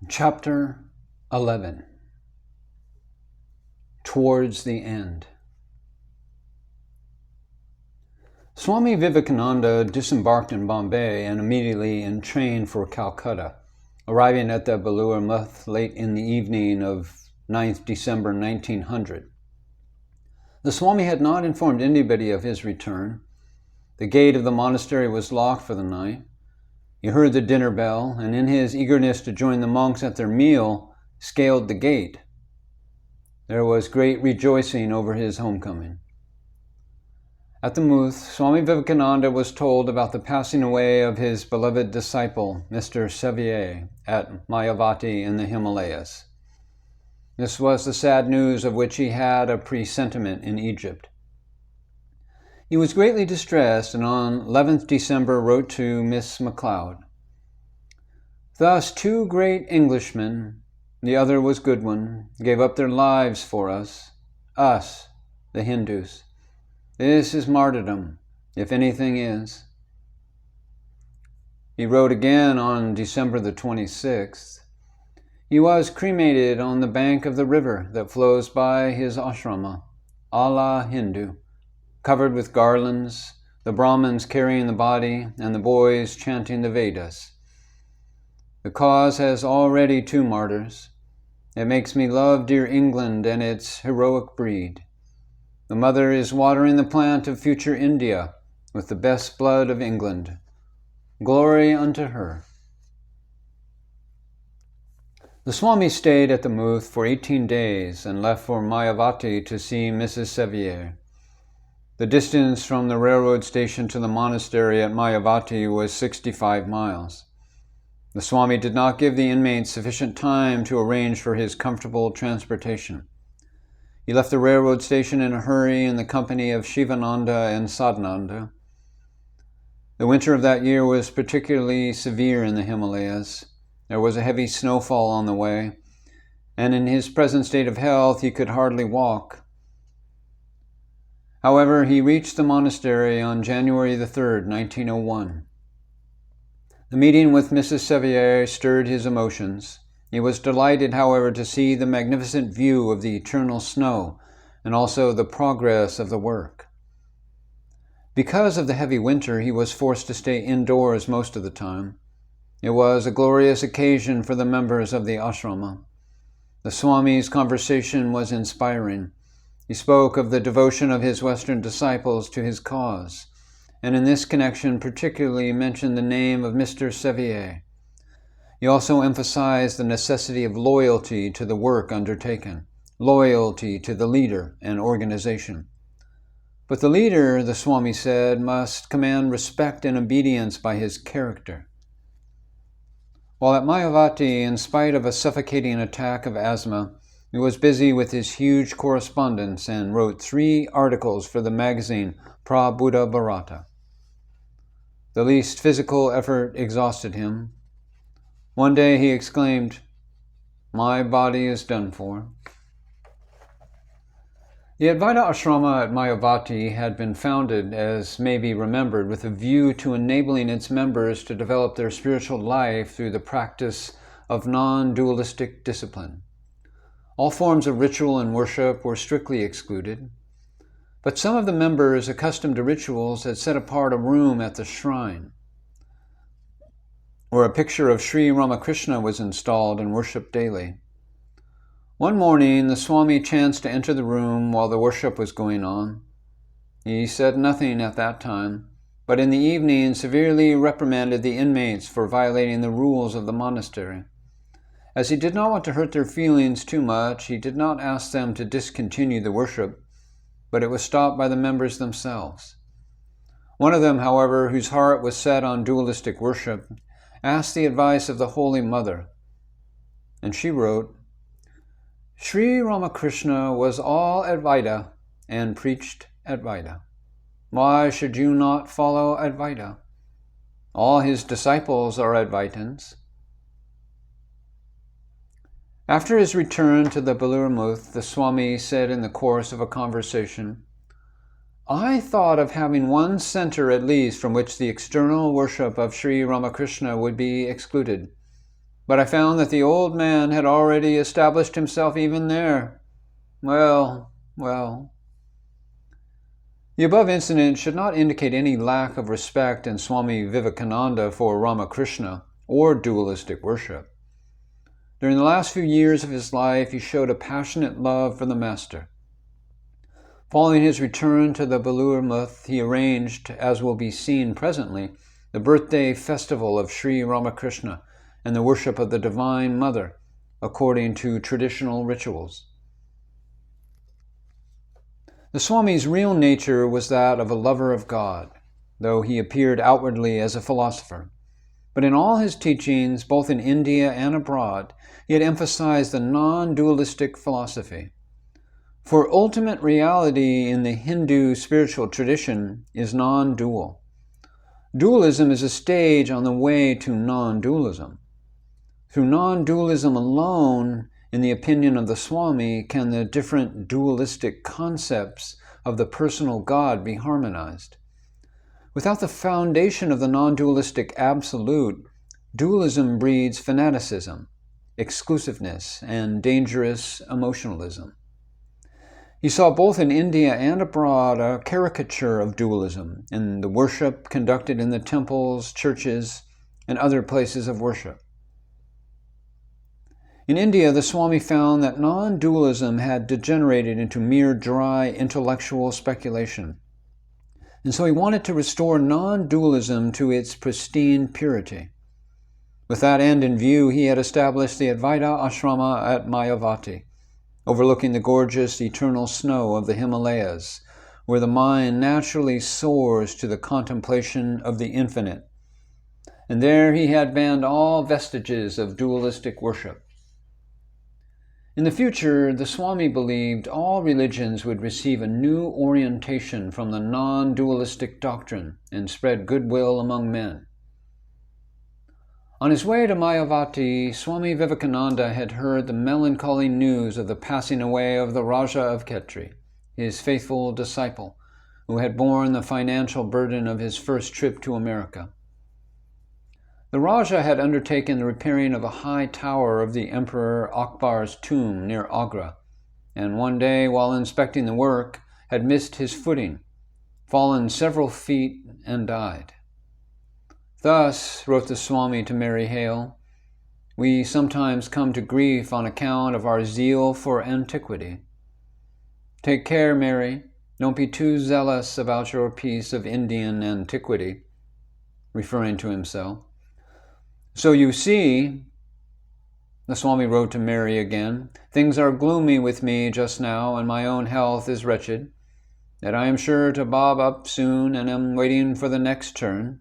Chapter-11. Towards the End. Swami Vivekananda disembarked in Bombay and immediately entrained for Calcutta, arriving at the Belur Muth late in the evening of 9th December 1900. The Swami had not informed anybody of his return. The gate of the monastery was locked for the night. He heard the dinner bell, and in his eagerness to join the monks at their meal, scaled the gate. There was great rejoicing over his homecoming. At the Muth, Swami Vivekananda was told about the passing away of his beloved disciple, Mr. Sevier, at Mayavati in the Himalayas. This was the sad news of which he had a presentiment in Egypt. He was greatly distressed and on 11th December wrote to Miss MacLeod, "Thus 2 great Englishmen, the other was Goodwin, gave up their lives for us, the Hindus. This is martyrdom, if anything is." He wrote again on December the 26th, "He was cremated on the bank of the river that flows by his ashrama, a la Hindu, covered with garlands, the Brahmins carrying the body, and the boys chanting the Vedas. The cause has already 2 martyrs. It makes me love dear England and its heroic breed. The mother is watering the plant of future India with the best blood of England. Glory unto her." The Swami stayed at the Muth for 18 days and left for Mayavati to see Mrs. Sevier. The distance from the railroad station to the monastery at Mayavati was 65 miles. The Swami did not give the inmates sufficient time to arrange for his comfortable transportation. He left the railroad station in a hurry in the company of Shivananda and Sadhananda. The winter of that year was particularly severe in the Himalayas. There was a heavy snowfall on the way, and in his present state of health he could hardly walk. However, he reached the monastery on January the 3rd, 1901. The meeting with Mrs. Sevier stirred his emotions. He was delighted, however, to see the magnificent view of the eternal snow and also the progress of the work. Because of the heavy winter, he was forced to stay indoors most of the time. It was a glorious occasion for the members of the ashrama. The Swami's conversation was inspiring. He spoke of the devotion of his Western disciples to his cause, and in this connection particularly mentioned the name of Mr. Sevier. He also emphasized the necessity of loyalty to the work undertaken, loyalty to the leader and organization. But the leader, the Swami said, must command respect and obedience by his character. While at Mayavati, in spite of a suffocating attack of asthma, he was busy with his huge correspondence and wrote 3 articles for the magazine Prabhuddha Bharata. The least physical effort exhausted him. One day he exclaimed, "My body is done for." The Advaita Ashrama at Mayavati had been founded, as may be remembered, with a view to enabling its members to develop their spiritual life through the practice of non-dualistic discipline. All forms of ritual and worship were strictly excluded, but some of the members accustomed to rituals had set apart a room at the shrine, where a picture of Sri Ramakrishna was installed and worshipped daily. One morning, the Swami chanced to enter the room while the worship was going on. He said nothing at that time, but in the evening severely reprimanded the inmates for violating the rules of the monastery. As he did not want to hurt their feelings too much, he did not ask them to discontinue the worship, but it was stopped by the members themselves. One of them, however, whose heart was set on dualistic worship, asked the advice of the Holy Mother, and she wrote, "Sri Ramakrishna was all Advaita and preached Advaita. Why should you not follow Advaita? All his disciples are Advaitins." After his return to the Belur Muth, the Swami said in the course of a conversation, "I thought of having one center at least from which the external worship of Sri Ramakrishna would be excluded. but I found that the old man had already established himself even there. Well. The above incident should not indicate any lack of respect in Swami Vivekananda for Ramakrishna or dualistic worship. During the last few years of his life, he showed a passionate love for the Master. Following his return to the Biography, he arranged, as will be seen presently, the birthday festival of Sri Ramakrishna and the worship of the Divine Mother, according to traditional rituals. The Swami's real nature was that of a lover of God, though he appeared outwardly as a philosopher. But in all his teachings, both in India and abroad, he had emphasized the non-dualistic philosophy. For ultimate reality in the Hindu spiritual tradition is non-dual. Dualism is a stage on the way to non-dualism. Through non-dualism alone, in the opinion of the Swami, can the different dualistic concepts of the personal God be harmonized. Without the foundation of the non-dualistic absolute, dualism breeds fanaticism, exclusiveness, and dangerous emotionalism. He saw both in India and abroad a caricature of dualism in the worship conducted in the temples, churches, and other places of worship. In India, the Swami found that non-dualism had degenerated into mere dry intellectual speculation, and so he wanted to restore non-dualism to its pristine purity. With that end in view, he had established the Advaita Ashrama at Mayavati, overlooking the gorgeous eternal snow of the Himalayas, where the mind naturally soars to the contemplation of the infinite. And there he had banned all vestiges of dualistic worship. In the future, the Swami believed all religions would receive a new orientation from the non-dualistic doctrine and spread goodwill among men. On his way to Mayavati, Swami Vivekananda had heard the melancholy news of the passing away of the Raja of Khetri, his faithful disciple, who had borne the financial burden of his first trip to America. The Raja had undertaken the repairing of a high tower of the Emperor Akbar's tomb near Agra, and one day, while inspecting the work, had missed his footing, fallen several feet, and died. Thus, wrote the Swami to Mary Hale, we sometimes come to grief on account of our zeal for antiquity. Take care, Mary, don't be too zealous about your piece of Indian antiquity, referring to himself. So you see, the Swami wrote to Mary again, things are gloomy with me just now, and my own health is wretched, yet I am sure to bob up soon, and am waiting for the next turn.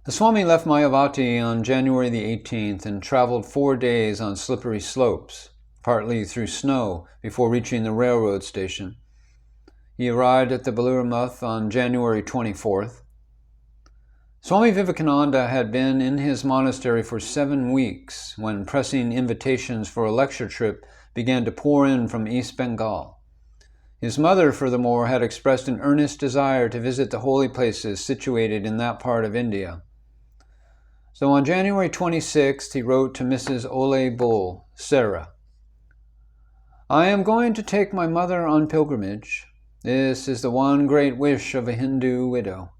The Swami left Mayavati on January the 18th and traveled 4 days on slippery slopes, partly through snow, before reaching the railroad station. He arrived at the Biography on January 24th. Swami Vivekananda had been in his monastery for 7 weeks when pressing invitations for a lecture trip began to pour in from East Bengal. His mother, furthermore, had expressed an earnest desire to visit the holy places situated in that part of India. So on January 26th, he wrote to Mrs. Ole Bull, Sarah, I am going to take my mother on pilgrimage. This is the one great wish of a Hindu widow.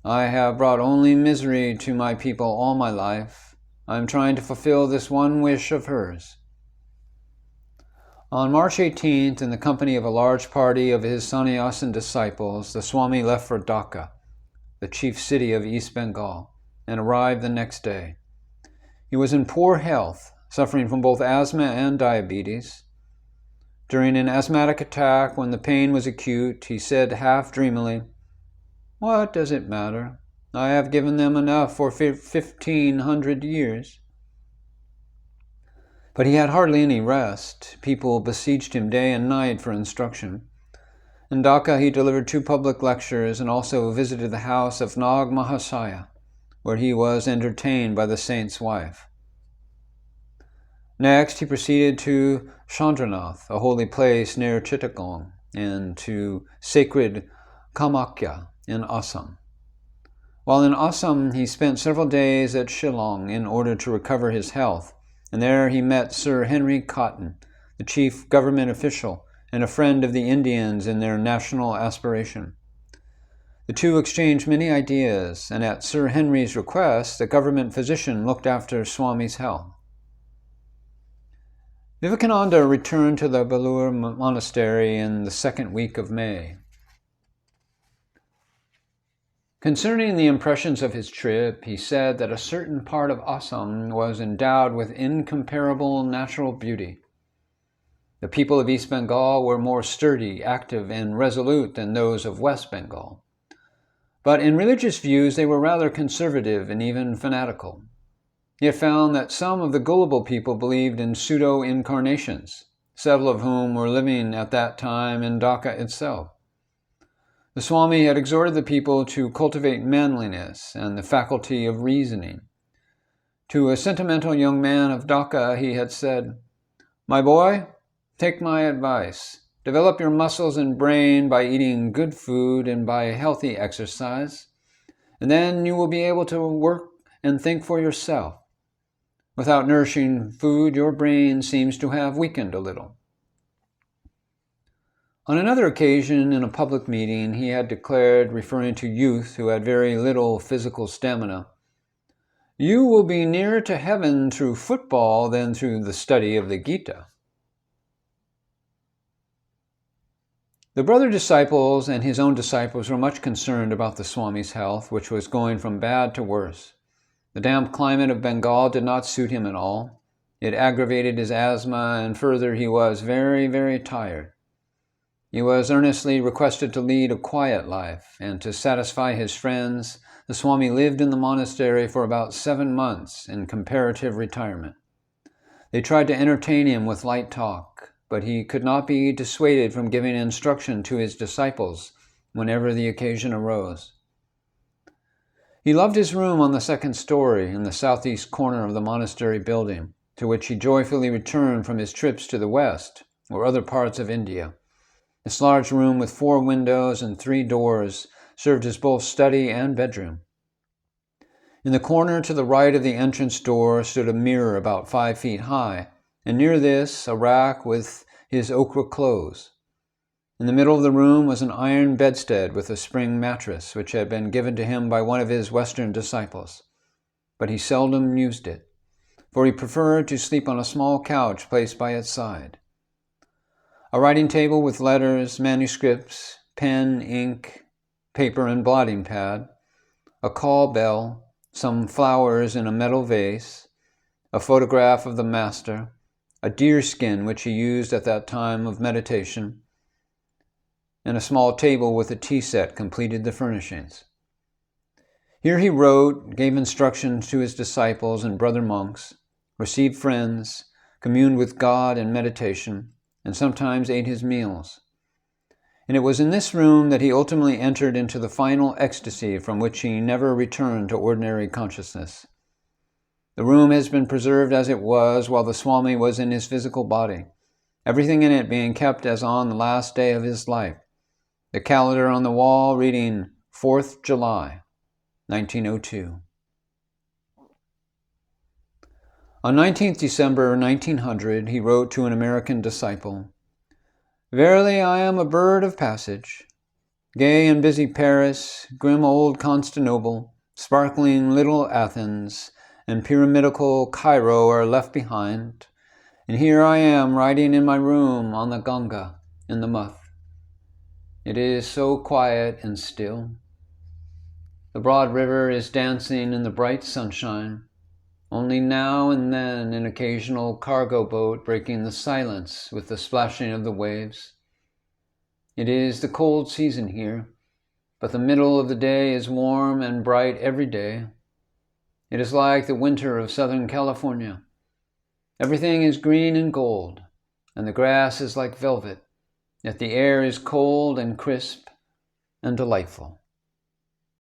I have brought only misery to my people all my life. I am trying to fulfill this one wish of hers. On March 18th, in the company of a large party of his sannyasin disciples, the Swami left for Dhaka, the chief city of East Bengal, and arrived the next day. He was in poor health, suffering from both asthma and diabetes. During an asthmatic attack, when the pain was acute, he said half dreamily, What does it matter? I have given them enough for 1,500 years. But he had hardly any rest. People besieged him day and night for instruction. In Dhaka he delivered 2 public lectures and also visited the house of Nag Mahasaya, where he was entertained by the saint's wife. Next he proceeded to Chandranath, a holy place near Chittagong, and to sacred Kamakya in Assam. While in Assam, he spent several days at Shillong in order to recover his health, and there he met Sir Henry Cotton, the chief government official and a friend of the Indians in their national aspiration. The two exchanged many ideas, and at Sir Henry's request, the government physician looked after Swami's health. Vivekananda returned to the Belur monastery in the second week of May. Concerning the impressions of his trip, he said that a certain part of Assam was endowed with incomparable natural beauty. The people of East Bengal were more sturdy, active, and resolute than those of West Bengal. But in religious views, they were rather conservative and even fanatical. He had found that some of the gullible people believed in pseudo-incarnations, several of whom were living at that time in Dhaka itself. The Swami had exhorted the people to cultivate manliness and the faculty of reasoning. To a sentimental young man of Dhaka, he had said, "My boy, take my advice. Develop your muscles and brain by eating good food and by healthy exercise, and then you will be able to work and think for yourself. Without nourishing food, your brain seems to have weakened a little." On another occasion, in a public meeting, he had declared, referring to youth who had very little physical stamina, "You will be nearer to heaven through football than through the study of the Gita." The brother disciples and his own disciples were much concerned about the Swami's health, which was going from bad to worse. The damp climate of Bengal did not suit him at all. It aggravated his asthma, and further, he was very, very tired. He was earnestly requested to lead a quiet life, and to satisfy his friends, the Swami lived in the monastery for about 7 months in comparative retirement. They tried to entertain him with light talk, but he could not be dissuaded from giving instruction to his disciples whenever the occasion arose. He loved his room on the second story in the southeast corner of the monastery building, to which he joyfully returned from his trips to the west or other parts of India. This large room with 4 windows and 3 doors served as both study and bedroom. In the corner to the right of the entrance door stood a mirror about 5 feet high, and near this a rack with his ochre clothes. In the middle of the room was an iron bedstead with a spring mattress, which had been given to him by one of his Western disciples. But he seldom used it, for he preferred to sleep on a small couch placed by its side. A writing table with letters, manuscripts, pen, ink, paper, and blotting pad, a call bell, some flowers in a metal vase, a photograph of the master, a deer skin which he used at that time of meditation, and a small table with a tea set completed the furnishings. Here he wrote, gave instructions to his disciples and brother monks, received friends, communed with God in meditation, and sometimes ate his meals. And it was in this room that he ultimately entered into the final ecstasy from which he never returned to ordinary consciousness. The room has been preserved as it was while the Swami was in his physical body, everything in it being kept as on the last day of his life. The calendar on the wall reading 4th July, 1902. On 19th December 1900, he wrote to an American disciple, "Verily I am a bird of passage. Gay and busy Paris, grim old Constantinople, sparkling little Athens, and pyramidical Cairo are left behind, and here I am writing in my room on the Ganga in the Muth. It is so quiet and still. The broad river is dancing in the bright sunshine, only now and then an occasional cargo boat breaking the silence with the splashing of the waves. It is the cold season here, but the middle of the day is warm and bright every day. It is like the winter of Southern California. Everything is green and gold, and the grass is like velvet, yet the air is cold and crisp and delightful."